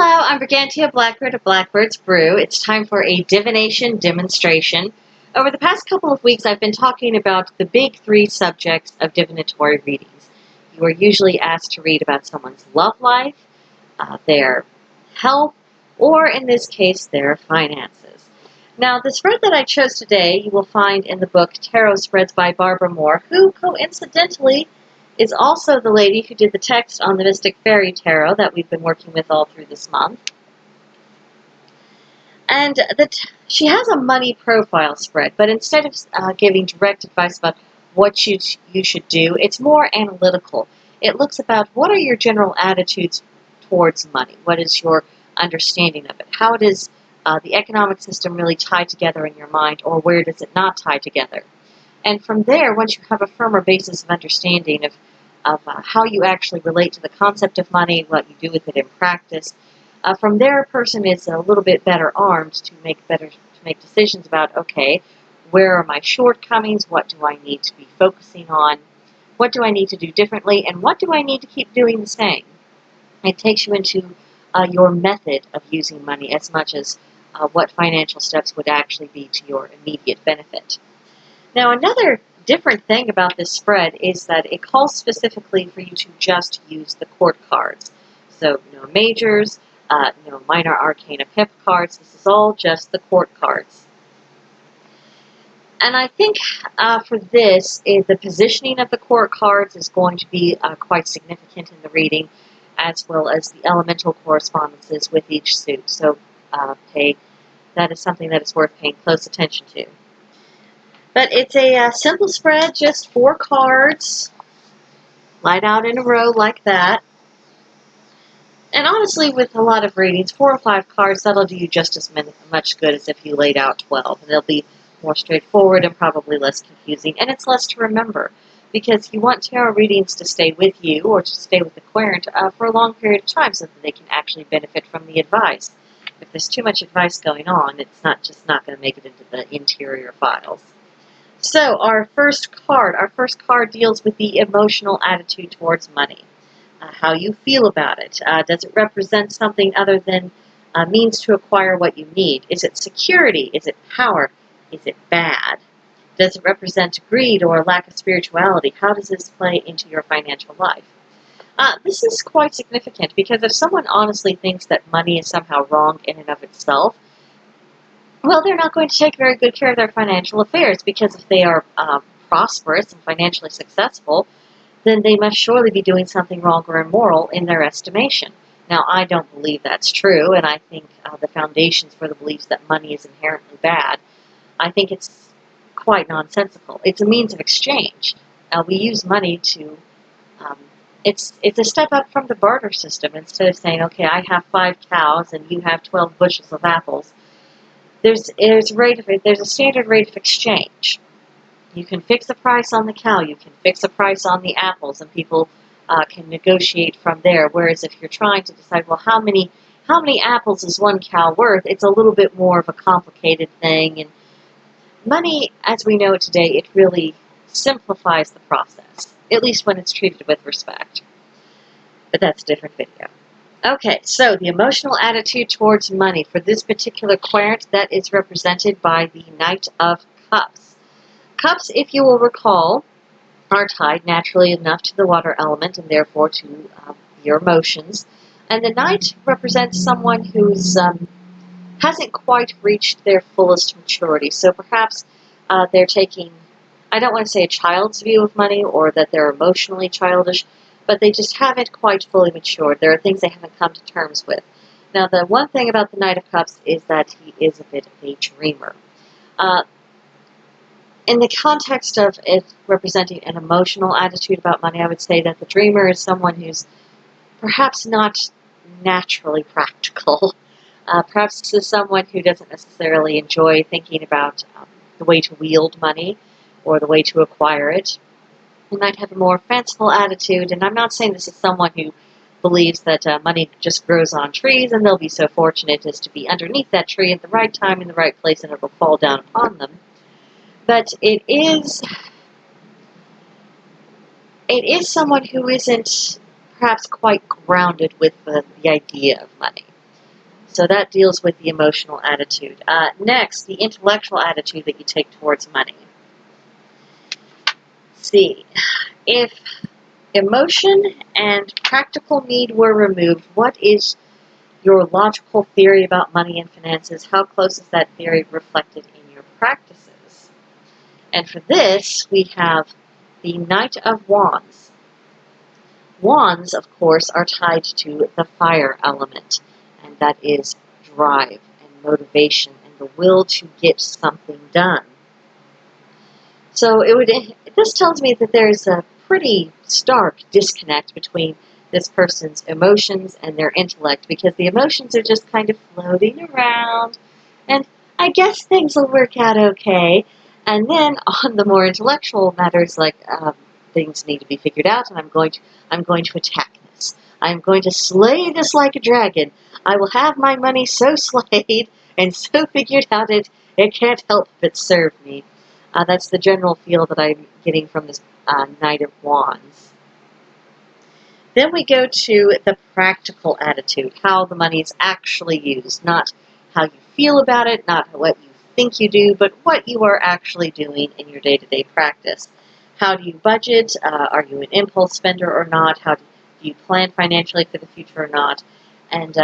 Hello, I'm Brigantia Blackbird of Blackbird's Brew. It's time for a divination demonstration. Over the past couple of weeks, I've been talking about the big three subjects of divinatory readings. You are usually asked to read about someone's love life, their health, or in this case, their finances. Now, the spread that I chose today, you will find in the book Tarot Spreads by Barbara Moore, who coincidentally is also the lady who did the text on the Mystic Fairy Tarot that we've been working with all through this month. And she has a money profile spread, but instead of giving direct advice about what you should do, it's more analytical. It looks about what are your general attitudes towards money? What is your understanding of it? How does the economic system really tie together in your mind, or where does it not tie together? And from there, once you have a firmer basis of understanding of how you actually relate to the concept of money, what you do with it in practice, from there, a person is a little bit better armed to make decisions about, okay, where are my shortcomings? What do I need to be focusing on? What do I need to do differently? And what do I need to keep doing the same? It takes you into your method of using money as much as what financial steps would actually be to your immediate benefit. Now, another different thing about this spread is that it calls specifically for you to just use the court cards. So no majors, no minor arcana pip cards. This is all just the court cards. And I think for this, the positioning of the court cards is going to be quite significant in the reading, as well as the elemental correspondences with each suit. So that is something that is worth paying close attention to. But it's a simple spread, just 4 cards, laid out in a row like that. And honestly, with a lot of readings, 4 or 5 cards, that'll do you just as much good as if you laid out 12. And they'll be more straightforward and probably less confusing. And it's less to remember, because you want tarot readings to stay with you or to stay with the querent for a long period of time so that they can actually benefit from the advice. If there's too much advice going on, it's not going to make it into the interior files. So our first card deals with the emotional attitude towards money. How you feel about it. Does it represent something other than a means to acquire what you need? Is it security? Is it power? Is it bad? Does it represent greed or a lack of spirituality? How does this play into your financial life? This is quite significant because if someone honestly thinks that money is somehow wrong in and of itself, well, they're not going to take very good care of their financial affairs, because if they are prosperous and financially successful, then they must surely be doing something wrong or immoral in their estimation. Now, I don't believe that's true, and I think the foundations for the beliefs that money is inherently bad, I think it's quite nonsensical. It's a means of exchange. We use money to, it's a step up from the barter system. Instead of saying, okay, I have 5 cows and you have 12 bushels of apples, there's a standard rate of exchange. You can fix a price on the cow, you can fix a price on the apples, and people can negotiate from there. Whereas if you're trying to decide, well, how many apples is 1 cow worth, it's a little bit more of a complicated thing. And money, as we know it today, it really simplifies the process, at least when it's treated with respect. But that's a different video. Okay, so the emotional attitude towards money for this particular querent, that is represented by the Knight of Cups. Cups, if you will recall, are tied naturally enough to the water element and therefore to your emotions. And the Knight represents someone who's hasn't quite reached their fullest maturity. So perhaps they're taking, I don't want to say a child's view of money or that they're emotionally childish, but they just haven't quite fully matured. There are things they haven't come to terms with. Now, the one thing about the Knight of Cups is that he is a bit of a dreamer. In the context of it representing an emotional attitude about money, I would say that the dreamer is someone who's perhaps not naturally practical. Perhaps this is someone who doesn't necessarily enjoy thinking about the way to wield money or the way to acquire it. They might have a more fanciful attitude, and I'm not saying this is someone who believes that money just grows on trees and they'll be so fortunate as to be underneath that tree at the right time in the right place and it will fall down upon them. But it is someone who isn't perhaps quite grounded with the idea of money. So that deals with the emotional attitude. Next, the intellectual attitude that you take towards money. See, if emotion and practical need were removed, what is your logical theory about money and finances? How close is that theory reflected in your practices? And for this, we have the Knight of Wands. Wands, of course, are tied to the fire element, and that is drive and motivation and the will to get something done. So this tells me that there's a pretty stark disconnect between this person's emotions and their intellect, because the emotions are just kind of floating around, and I guess things will work out okay. And then on the more intellectual matters, like things need to be figured out, and I'm going to attack this. I'm going to slay this like a dragon. I will have my money so slayed and so figured out it can't help but serve me. That's the general feel that I'm getting from this Knight of Wands. Then we go to the practical attitude, how the money is actually used, not how you feel about it, not what you think you do, but what you are actually doing in your day-to-day practice. How do you budget? Are you an impulse spender or not? How do you plan financially for the future or not? And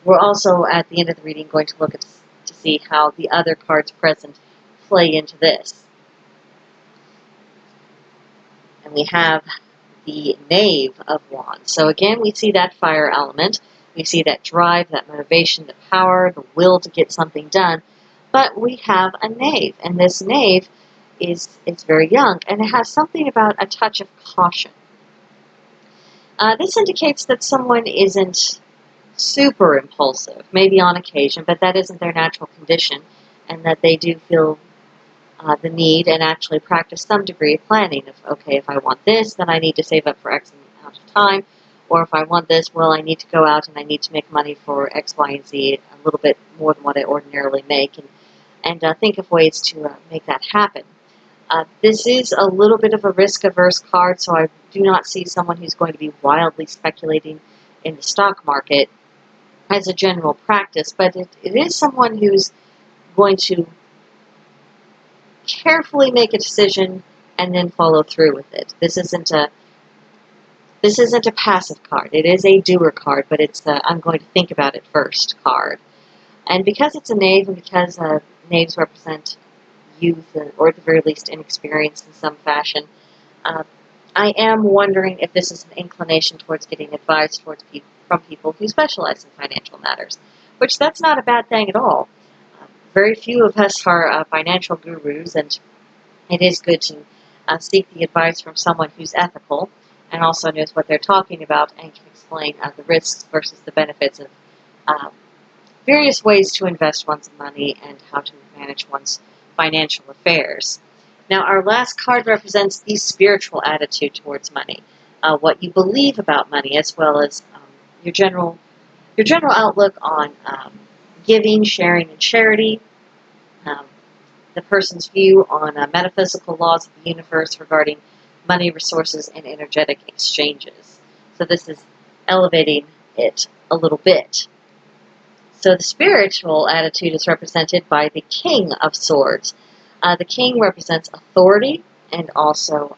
we're also, at the end of the reading, going to look at to see how the other cards present play into this. And we have the Knave of Wands. So again, we see that fire element. We see that drive, that motivation, the power, the will to get something done. But we have a Knave, and this Knave is very young, and it has something about a touch of caution. This indicates that someone isn't super impulsive, maybe on occasion, but that isn't their natural condition, and that they do feel the need and actually practice some degree of planning. If I want this, then I need to save up for X amount of time. Or if I want this, well, I need to go out and I need to make money for X, Y, and Z, a little bit more than what I ordinarily make, and think of ways to make that happen. This is a little bit of a risk-averse card, so I do not see someone who's going to be wildly speculating in the stock market as a general practice, but it is someone who's going to carefully make a decision and then follow through with it. This isn't a passive card. It is a doer card, but it's a I'm going to think about it first card. And because it's a knave, and because knaves represent youth, or at the very least inexperience in some fashion, I am wondering if this is an inclination towards getting advice from people who specialize in financial matters, which that's not a bad thing at all. Very few of us are financial gurus, and it is good to seek the advice from someone who's ethical and also knows what they're talking about and can explain the risks versus the benefits of various ways to invest one's money and how to manage one's financial affairs. Now, our last card represents the spiritual attitude towards money, what you believe about money, as well as your general outlook on giving, sharing, and charity. Um, the person's view on metaphysical laws of the universe regarding money, resources, and energetic exchanges. So this is elevating it a little bit. So the spiritual attitude is represented by the King of Swords. The King represents authority and also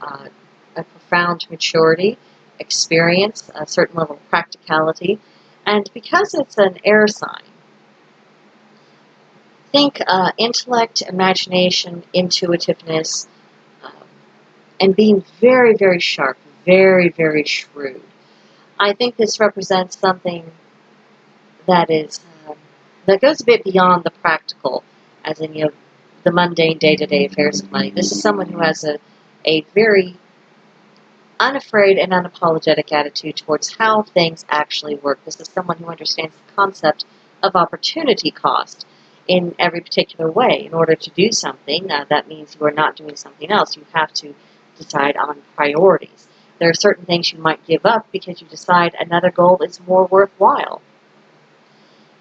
a profound maturity, experience, a certain level of practicality. And because it's an air sign, think intellect, imagination, intuitiveness, and being very, very sharp, very, very shrewd. I think this represents something that is that goes a bit beyond the practical, as in the mundane day-to-day affairs of money. This is someone who has a very unafraid and unapologetic attitude towards how things actually work. This is someone who understands the concept of opportunity cost in every particular way. In order to do something, that means you are not doing something else. You have to decide on priorities. There are certain things you might give up because you decide another goal is more worthwhile.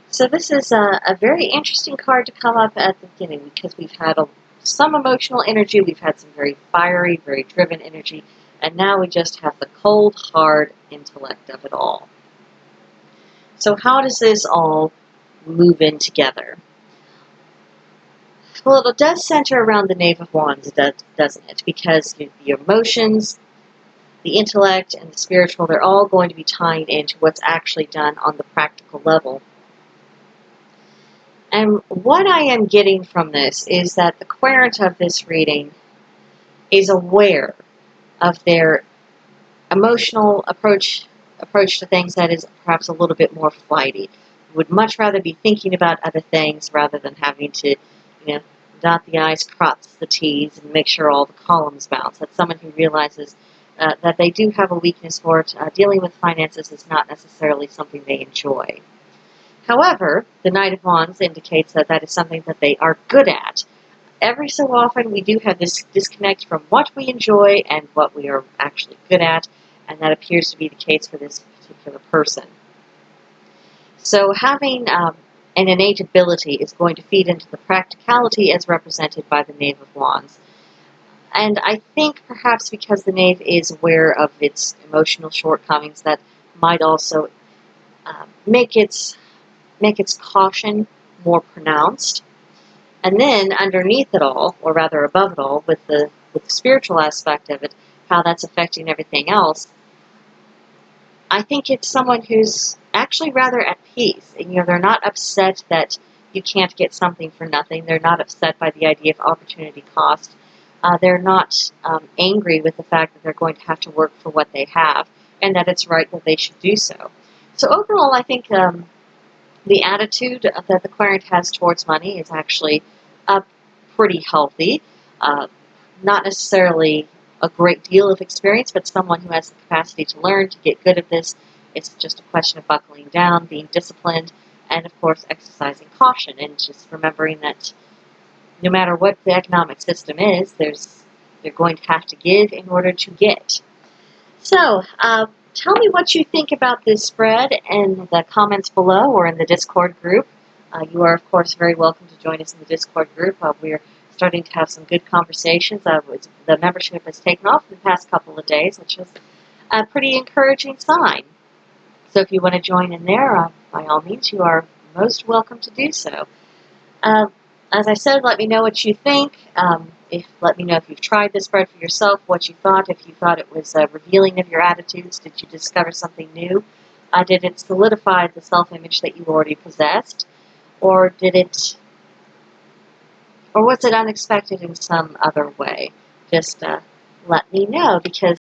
So this is a very interesting card to come up at the beginning, because we've had some emotional energy, we've had some very fiery, very driven energy, and now we just have the cold, hard intellect of it all. So how does this all move in together. Well, it does center around the Knave of Wands, doesn't it? Because the emotions, the intellect, and the spiritual, they're all going to be tying into what's actually done on the practical level. And what I am getting from this is that the querent of this reading is aware of their emotional approach to things that is perhaps a little bit more flighty. Would much rather be thinking about other things rather than having to, dot the I's, cross the T's, and make sure all the columns bounce. That's someone who realizes that they do have a weakness for it. Dealing with finances is not necessarily something they enjoy. However, the Knight of Wands indicates that that is something that they are good at. Every so often we do have this disconnect from what we enjoy and what we are actually good at, and that appears to be the case for this particular person. So having an innate ability is going to feed into the practicality as represented by the Knave of Wands. And I think perhaps because the Knave is aware of its emotional shortcomings, that might also make its caution more pronounced. And then underneath it all, or rather above it all, with the spiritual aspect of it, how that's affecting everything else, I think it's someone who's actually rather at peace. And, they're not upset that you can't get something for nothing. They're not upset by the idea of opportunity cost. They're not angry with the fact that they're going to have to work for what they have, and that it's right that they should do so. So overall, I think the attitude that the querent has towards money is actually pretty healthy. Not necessarily a great deal of experience, but someone who has the capacity to learn, to get good at this. It's just a question of buckling down, being disciplined, and of course exercising caution, and just remembering that no matter what the economic system is, they're going to have to give in order to get. So, tell me what you think about this spread in the comments below or in the Discord group. You are, of course, very welcome to join us in the Discord group. We're starting to have some good conversations. The membership has taken off in the past couple of days, which is a pretty encouraging sign. So if you want to join in there, by all means, you are most welcome to do so. As I said, let me know what you think. Let me know if you've tried this spread for yourself, what you thought, if you thought it was revealing of your attitudes. Did you discover something new? Did it solidify the self-image that you already possessed? Or was it unexpected in some other way? Just let me know, because